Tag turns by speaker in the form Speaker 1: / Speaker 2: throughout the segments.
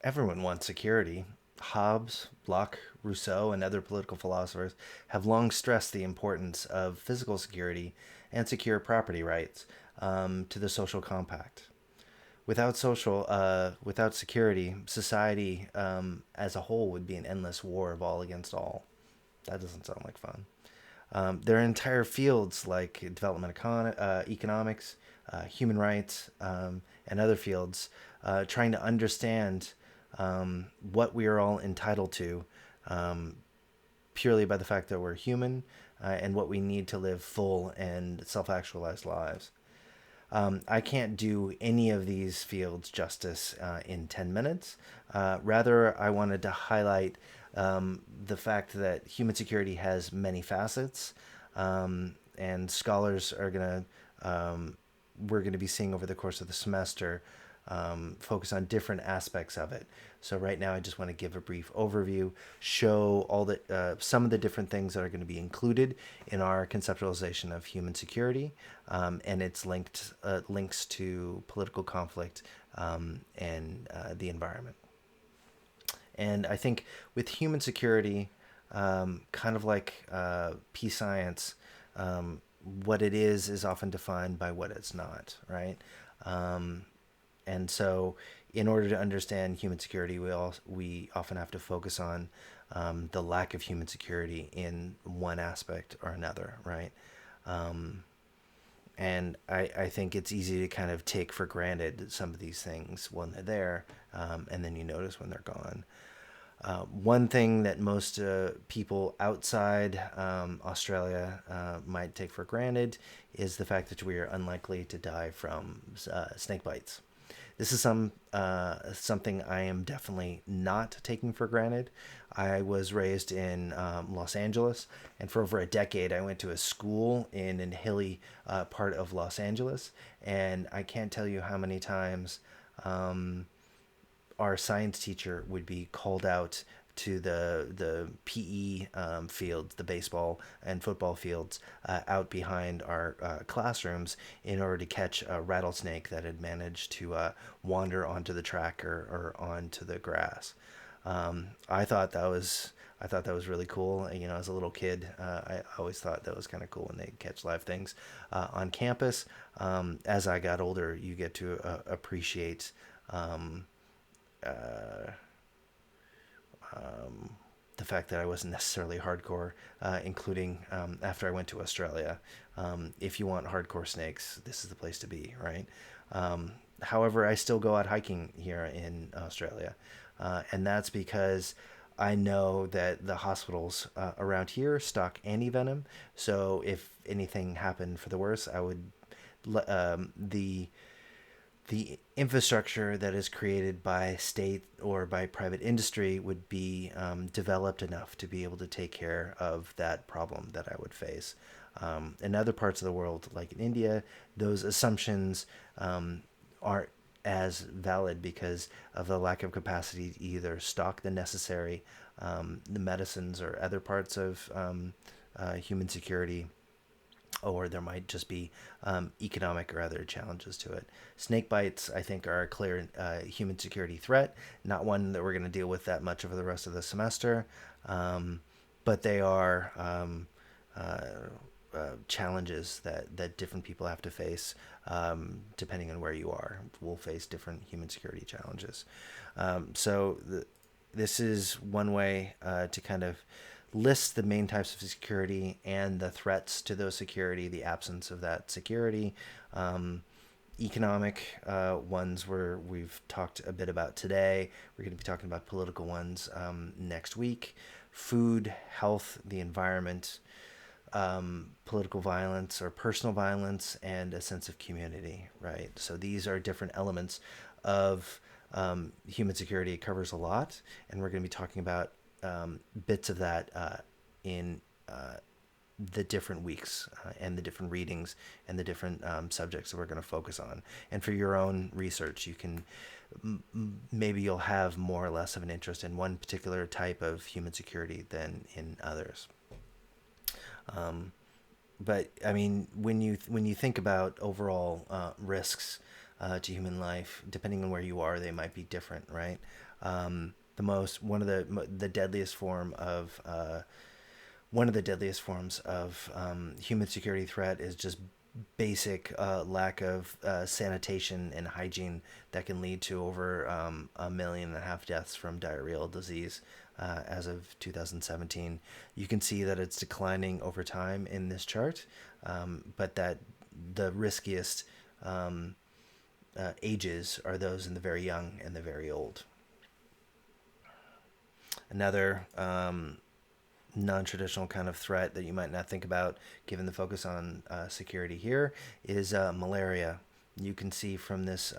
Speaker 1: Everyone wants security. Hobbes, Locke, Rousseau, and other political philosophers have long stressed the importance of physical security and secure property rights to the social compact. Without security, society as a whole would be an endless war of all against all. That doesn't sound like fun. There are entire fields like economics, human rights, and other fields trying to understand what we are all entitled to um, purely by the fact that we're human and what we need to live full and self actualized lives. I can't do any of these fields justice in 10 minutes. Rather, I wanted to highlight the fact that human security has many facets, and scholars are going to, we're going to be seeing over the course of the semester, focus on different aspects of it. So right now, I just want to give a brief overview, show all the some of the different things that are going to be included in our conceptualization of human security, and its links to political conflict and the environment. And I think with human security, kind of like peace science, what it is often defined by what it's not, right? Um, and so, in order to understand human security, we often have to focus on the lack of human security in one aspect or another, right? Um, and I think it's easy to kind of take for granted some of these things when they're there, and then you notice when they're gone. One thing that most people outside Australia might take for granted is the fact that we are unlikely to die from snake bites. This is something I am definitely not taking for granted. I was raised in Los Angeles, and for over a decade, I went to a school in a hilly part of Los Angeles, and I can't tell you how many times um, our science teacher would be called out to the PE fields, the baseball and football fields out behind our classrooms in order to catch a rattlesnake that had managed to wander onto the track or onto the grass. I thought that was really cool. You know, as a little kid, I always thought that was kind of cool when they catch live things on campus. As I got older, you get to appreciate um, uh, the fact that I wasn't necessarily hardcore, including after I went to Australia. If you want hardcore snakes, this is the place to be, right? However, I still go out hiking here in Australia, and that's because I know that the hospitals around here stock anti-venom. So if anything happened for the worse, I would the infrastructure that is created by state or by private industry would be developed enough to be able to take care of that problem that I would face. In other parts of the world, like in India, those assumptions aren't as valid because of the lack of capacity to either stock the necessary the medicines or other parts of human security, or there might just be economic or other challenges to it. Snake bites, I think, are a clear human security threat, not one that we're going to deal with that much over the rest of the semester, but they are challenges that different people have to face depending on where you are. We'll face different human security challenges. This is one way to kind of list the main types of security and the threats to those security, the absence of that security. Economic ones where we've talked a bit about today. We're going to be talking about political ones next week. Food, health, the environment, political violence or personal violence, and a sense of community, right? So these are different elements of human security. It covers a lot, and we're going to be talking about bits of that in the different weeks and the different readings and the different subjects that we're going to focus on. And for your own research, you can maybe you'll have more or less of an interest in one particular type of human security than in others. Um, but I mean, when you think about overall risks to human life. Depending on where you are, they might be different, right? One of the deadliest form of one of the deadliest forms of human security threat is just basic lack of sanitation and hygiene that can lead to over 1.5 million deaths from diarrheal disease as of 2017. You can see that it's declining over time in this chart, but that the riskiest ages are those in the very young and the very old. Another non-traditional kind of threat that you might not think about, given the focus on security here, is malaria. You can see from this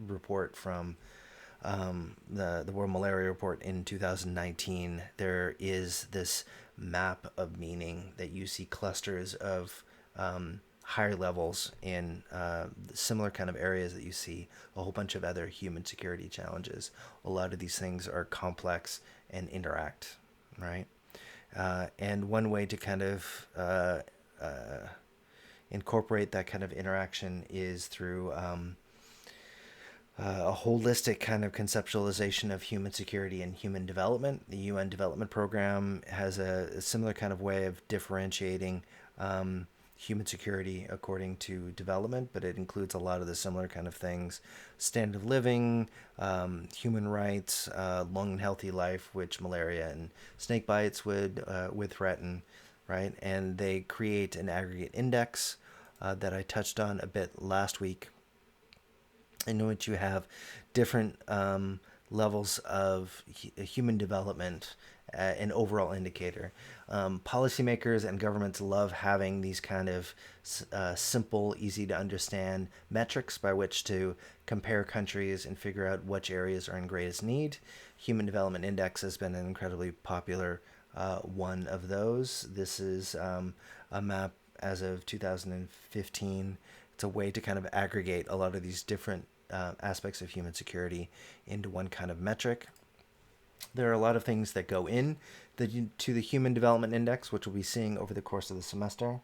Speaker 1: report from the World Malaria Report in 2019, there is this map of meaning that you see clusters of higher levels in similar kind of areas that you see a whole bunch of other human security challenges. A lot of these things are complex and interact, right? And one way to kind of incorporate that kind of interaction is through a holistic kind of conceptualization of human security and human development. The UN Development Program has a similar kind of way of differentiating human security according to development, but it includes a lot of the similar kind of things: standard of living, human rights, long and healthy life, which malaria and snake bites would threaten, right? And they create an aggregate index that I touched on a bit last week, in which you have different levels of human development, an overall indicator. Policymakers and governments love having these kind of simple, easy to understand metrics by which to compare countries and figure out which areas are in greatest need. Human Development Index has been an incredibly popular one of those. This is a map as of 2015. It's a way to kind of aggregate a lot of these different aspects of human security into one kind of metric. There are a lot of things that go in to the Human Development Index, which we'll be seeing over the course of the semester.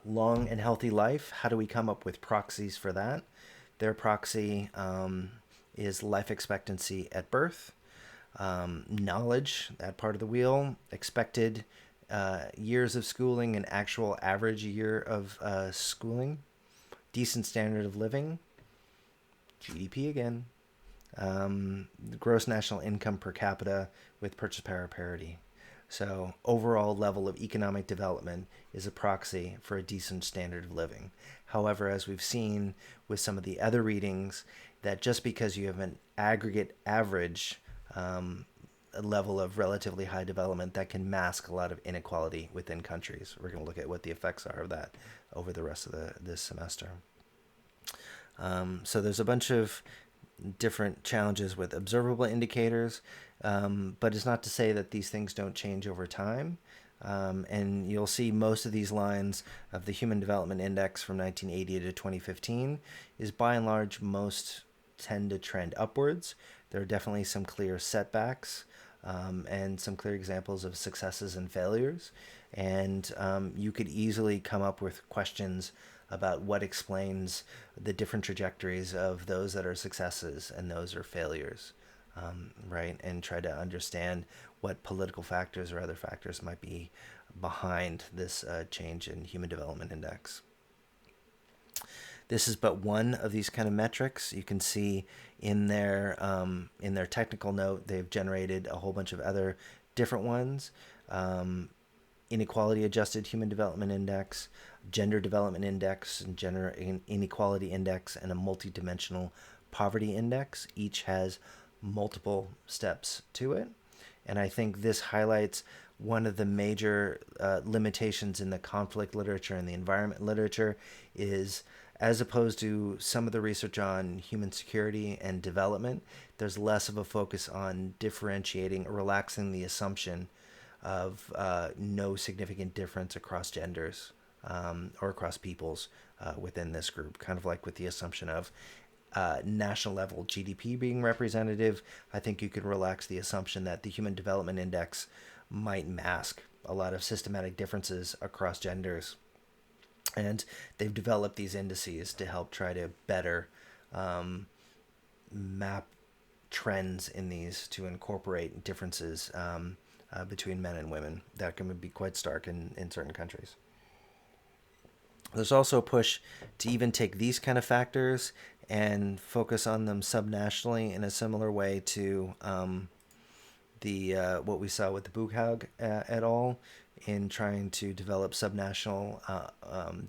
Speaker 1: Long and healthy life. How do we come up with proxies for that? Their proxy is life expectancy at birth. Knowledge, that part of the wheel. Expected years of schooling and actual average year of schooling. Decent standard of living. GDP again. Gross national income per capita with purchase power parity. So overall level of economic development is a proxy for a decent standard of living. However, as we've seen with some of the other readings, that just because you have an aggregate average level of relatively high development, that can mask a lot of inequality within countries. We're going to look at what the effects are of that over the rest of this semester. So there's a bunch of different challenges with observable indicators, but it's not to say that these things don't change over time. And you'll see most of these lines of the Human Development Index from 1980 to 2015 is by and large most tend to trend upwards. There are definitely some clear setbacks and some clear examples of successes and failures. And you could easily come up with questions about what explains the different trajectories of those that are successes and those are failures, right? And try to understand what political factors or other factors might be behind this change in Human Development Index. This is but one of these kind of metrics. You can see in their technical note, they've generated a whole bunch of other different ones. Inequality Adjusted Human Development Index, Gender Development Index, and Gender Inequality Index, and a Multidimensional Poverty Index. Each has multiple steps to it. And I think this highlights one of the major limitations in the conflict literature and the environment literature is, as opposed to some of the research on human security and development, there's less of a focus on differentiating or relaxing the assumption of no significant difference across genders or across peoples within this group, kind of like with the assumption of national level GDP being representative. I think you could relax the assumption that the Human Development Index might mask a lot of systematic differences across genders And they've developed these indices to help try to better um, map trends in these to incorporate differences between men and women that can be quite stark in certain countries. There's also a push to even take these kind of factors and focus on them subnationally in a similar way to the what we saw with the Buchhaug et al. In trying to develop subnational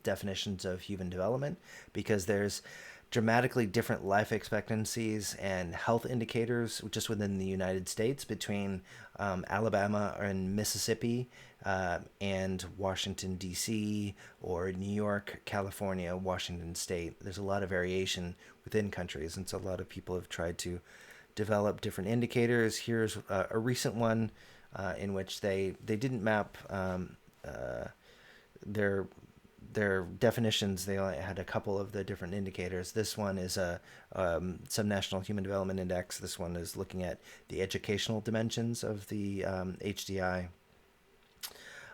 Speaker 1: definitions of human development, because there's dramatically different life expectancies and health indicators just within the United States between Alabama and Mississippi and Washington, D.C., or New York, California, Washington State. There's a lot of variation within countries, and so a lot of people have tried to develop different indicators. Here's a recent one in which they didn't map their their definitions. They only had a couple of the different indicators. This one is a subnational human development index. This one is looking at the educational dimensions of the HDI.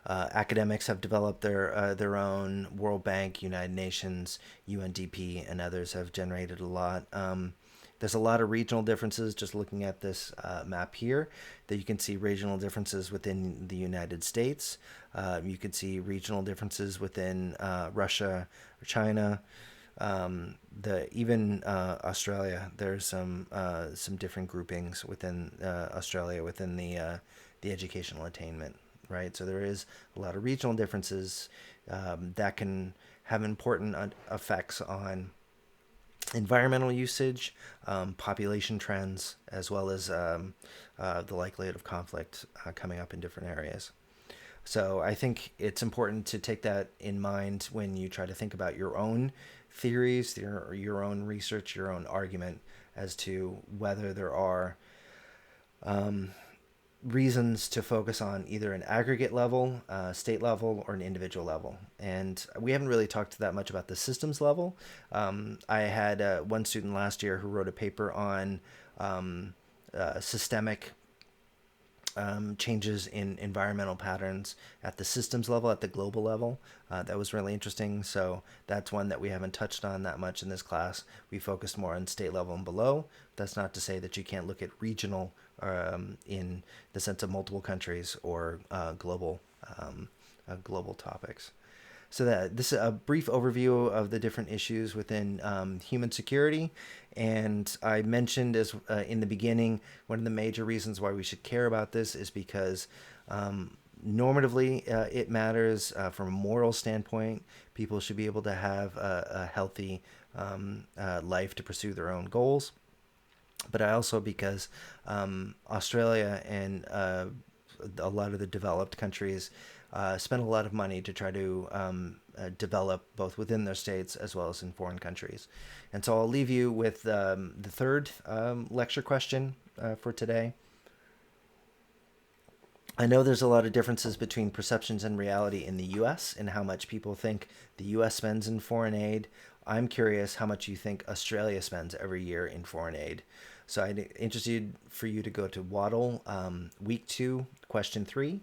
Speaker 1: Academics have developed their own. World Bank, United Nations, UNDP, and others have generated a lot. There's a lot of regional differences. Just looking at this map here, that you can see regional differences within the United States. You can see regional differences within Russia or China. Even Australia. There's some different groupings within Australia within the educational attainment. Right, so there is a lot of regional differences that can have important effects on environmental usage, population trends, as well as the likelihood of conflict coming up in different areas. So I think it's important to take that in mind when you try to think about your own theories, your own research, your own argument as to whether there are reasons to focus on either an aggregate level, state level, or an individual level. And we haven't really talked that much about the systems level. I had one student last year who wrote a paper on systemic changes in environmental patterns at the systems level, at the global level. That was really interesting. So that's one that we haven't touched on that much in this class. We focused more on state level and below. That's not to say that you can't look at regional in the sense of multiple countries or global topics. So that this is a brief overview of the different issues within human security. And I mentioned as in the beginning, one of the major reasons why we should care about this is because normatively it matters from a moral standpoint. People should be able to have a healthy life to pursue their own goals. But also because Australia and a lot of the developed countries spend a lot of money to try to develop both within their states as well as in foreign countries. And so I'll leave you with the third lecture question for today. I know there's a lot of differences between perceptions and reality in the U.S. and how much people think the U.S. spends in foreign aid. I'm curious how much you think Australia spends every year in foreign aid. So I'm interested for you to go to Waddle, week 2, question 3.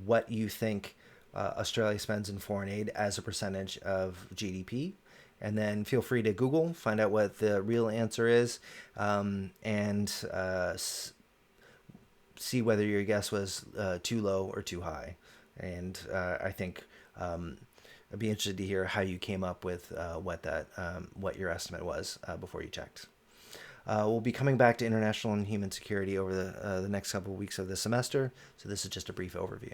Speaker 1: What you think Australia spends in foreign aid as a percentage of GDP. And then feel free to Google, find out what the real answer is, and see whether your guess was too low or too high. And I think I'd be interested to hear how you came up with what your estimate was before you checked. We'll be coming back to international and human security over the next couple of weeks of the semester, so this is just a brief overview.